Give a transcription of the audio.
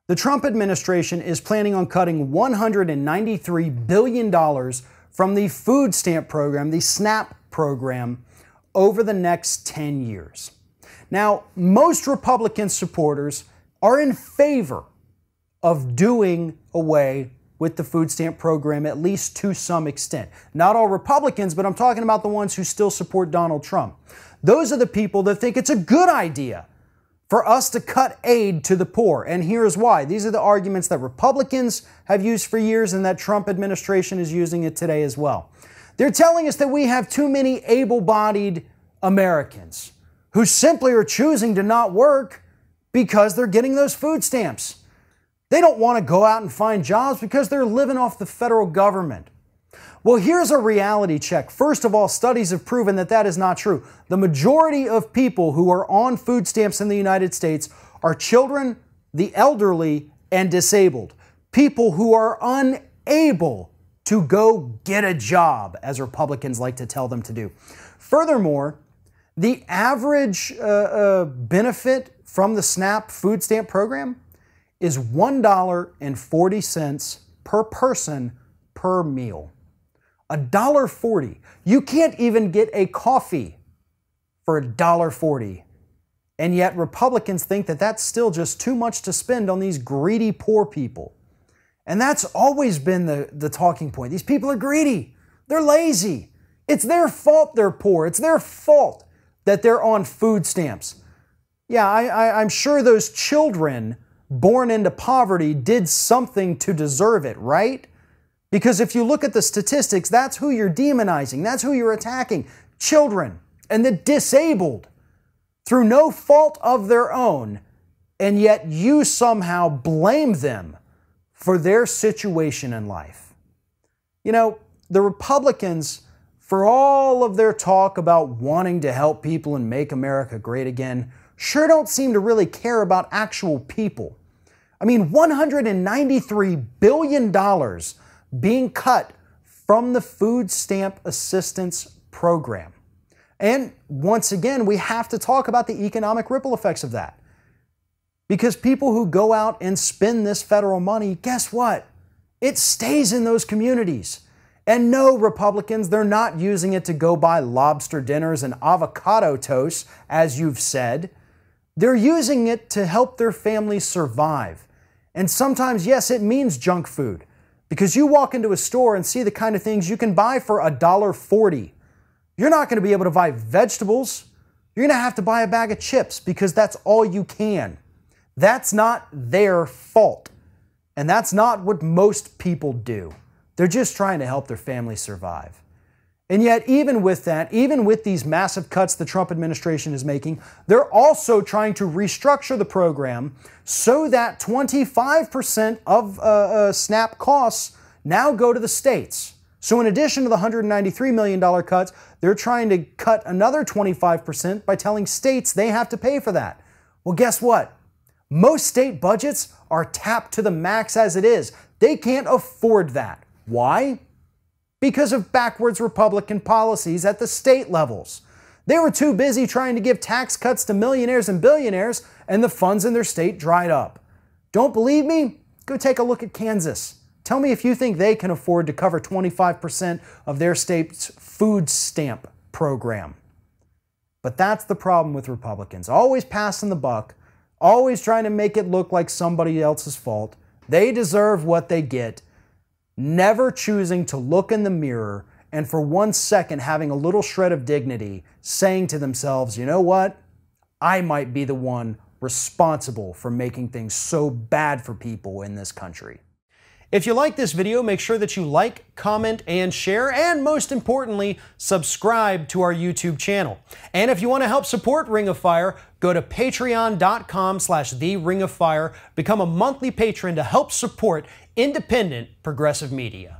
The Trump administration is planning on cutting $193 billion from the food stamp program, the SNAP program, over the next 10 years. Now, most Republican supporters are in favor of doing away with the food stamp program, at least to some extent. Not all Republicans, but I'm talking about the ones who still support Donald Trump. Those are the people that think it's a good idea for us to cut aid to the poor. And here's why. These are the arguments that Republicans have used for years and that Trump administration is using it today as well. They're telling us that we have too many able-bodied Americans who simply are choosing to not work because they're getting those food stamps. They don't want to go out and find jobs because they're living off the federal government. Well, here's a reality check. First of all, studies have proven that that is not true. The majority of people who are on food stamps in the United States are children, the elderly, and disabled. People who are unable to go get a job, as Republicans like to tell them to do. Furthermore, the average benefit from the SNAP food stamp program is $1.40 per person per meal. $1.40. You can't even get a coffee for $1.40. And yet Republicans think that that's still just too much to spend on these greedy poor people. And that's always been the talking point. These people are greedy. They're lazy. It's their fault they're poor. It's their fault that they're on food stamps. Yeah, I'm sure those children born into poverty did something to deserve it, right? Because if you look at the statistics, that's who you're demonizing. That's who you're attacking. Children and the disabled through no fault of their own. And yet you somehow blame them for their situation in life. You know, the Republicans, for all of their talk about wanting to help people and make America great again, sure don't seem to really care about actual people. I mean, $193 billion being cut from the food stamp assistance program. And once again, we have to talk about the economic ripple effects of that. Because people who go out and spend this federal money, guess what? It stays in those communities. And no, Republicans, they're not using it to go buy lobster dinners and avocado toast, as you've said. They're using it to help their families survive. And sometimes, yes, it means junk food. Because you walk into a store and see the kind of things you can buy for $1.40. You're not going to be able to buy vegetables. You're going to have to buy a bag of chips because that's all you can. That's not their fault. And that's not what most people do. They're just trying to help their family survive. And yet, even with that, even with these massive cuts the Trump administration is making, they're also trying to restructure the program so that 25% of SNAP costs now go to the states. So in addition to the $193 million cuts, they're trying to cut another 25% by telling states they have to pay for that. Well, guess what? Most state budgets are tapped to the max as it is. They can't afford that. Why? Because of backwards Republican policies at the state levels. They were too busy trying to give tax cuts to millionaires and billionaires, and the funds in their state dried up. Don't believe me? Go take a look at Kansas. Tell me if you think they can afford to cover 25% of their state's food stamp program. But that's the problem with Republicans. Always passing the buck, always trying to make it look like somebody else's fault. They deserve what they get. Never choosing to look in the mirror and for 1 second having a little shred of dignity, saying to themselves, you know what? I might be the one responsible for making things so bad for people in this country. If you like this video, make sure that you like, comment, and share, and most importantly, subscribe to our YouTube channel. And if you want to help support Ring of Fire, go to patreon.com/TheRingOfFire, become a monthly patron to help support independent progressive media.